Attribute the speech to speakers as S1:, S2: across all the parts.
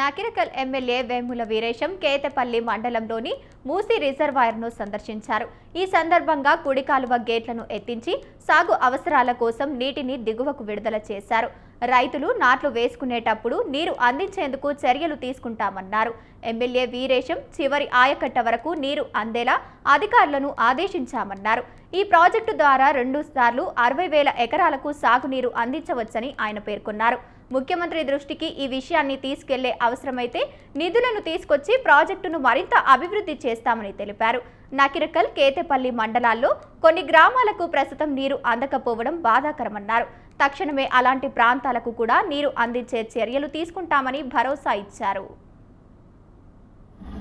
S1: నకిరకల్ MLA Vemula Veeresham Ketapalli మండలంలోని మూసి రిజర్వాయర్ను సందర్శించారు. ఈ సందర్భంగా కుడి కాలువ గేట్లను ఎత్తించి సాగు అవసరాల కోసం నీటిని దిగువకు విడుదల చేశారు. రైతులు నాట్లు వేసుకునేటప్పుడు నీరు అందించేందుకు చర్యలు తీసుకుంటామన్నారు. ఎమ్మెల్యే వీరేశం చివరి ఆయకట్ట వరకు నీరు అందేలా అధికారులను ఆదేశించామన్నారు. ఈ ప్రాజెక్టు ద్వారా 2 సార్లు 60,000 ఎకరాలకు సాగునీరు అందించవచ్చని ఆయన పేర్కొన్నారు. ముఖ్యమంత్రి దృష్టికి ఈ విషయాన్ని తీసుకెళ్లే అవసరమైతే నిధులను తీసుకొచ్చి ప్రాజెక్టును మరింత అభివృద్ధి చేస్తామని తెలిపారు. నకిరకల్, కేతపల్లి మండలాల్లో కొన్ని గ్రామాలకు ప్రస్తుతం నీరు అందకపోవడం బాధాకరమన్నారు. తక్షణమే అలాంటి ప్రాంతాలకు కూడా నీరు అందించే చర్యలు తీసుకుంటామని భరోసా ఇచ్చారు.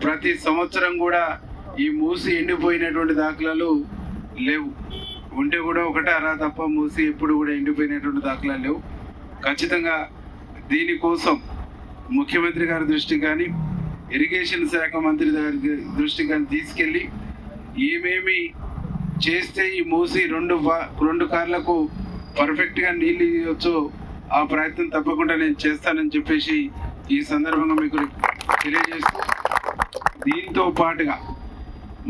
S2: ప్రతి సంవత్సరం కూడా ఈ మూసి ఎండిపోయినటువంటి దాఖలాలు లేవు. ఉంటే కూడా ఒకటే అరా తప్ప మూసి ఎప్పుడు కూడా ఎండిపోయినటువంటి దాఖలాలు లేవు. ఖచ్చితంగా దీనికోసం ముఖ్యమంత్రి గారి దృష్టికి కానీ ఇరిగేషన్ శాఖ మంత్రి గారి దృష్టికి కానీ తీసుకెళ్ళి ఏమేమి చేస్తే ఈ మూసి రెండు కార్లకు పర్ఫెక్ట్గా నీళ్ళు ఇవ్వచ్చో ఆ ప్రయత్నం తప్పకుండా నేను చేస్తానని చెప్పేసి ఈ సందర్భంగా మీకు తెలియజేస్తూ, దీంతో పాటుగా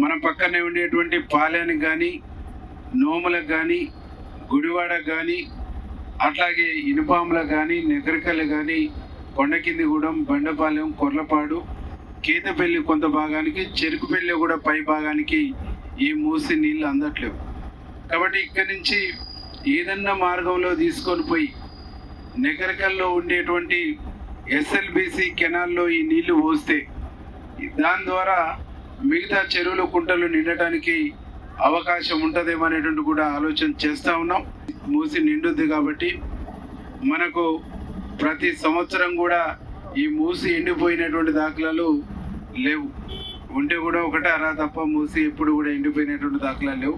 S2: మన పక్కనే ఉండేటువంటి పాలెనికి కానీ, నోములకు కానీ, గుడివాడకు కానీ, అట్లాగే ఇనుపాములకు కానీ, నకిరకల్ కానీ, కొండకిందిగూడెం, బండపాలెం, కొర్లపాడు, కేతపల్లి కొంత భాగానికి, చెరుకుపల్లి కూడా పై భాగానికి ఈ మూసి నీళ్ళు అందట్లేవు. కాబట్టి ఇక్కడి నుంచి ఏదన్నా మార్గంలో తీసుకొని పోయి నకిరకల్లో ఉండేటువంటి ఎస్ఎల్బిసి కెనాల్లో ఈ నీళ్లు పోస్తే దాని ద్వారా మిగతా చెరువులు, కుంటలు నిండటానికి అవకాశం ఉంటుందేమో అనేటువంటి కూడా ఆలోచన చేస్తూ ఉన్నాం. మూసి నిండుద్ది కాబట్టి మనకు ప్రతి సంవత్సరం కూడా ఈ మూసి ఎండిపోయినటువంటి దాఖలాలు లేవు. ఉంటే కూడా ఒకటే అరా తప్ప మూసి ఎప్పుడు కూడా ఎండిపోయినటువంటి దాఖలాలు లేవు.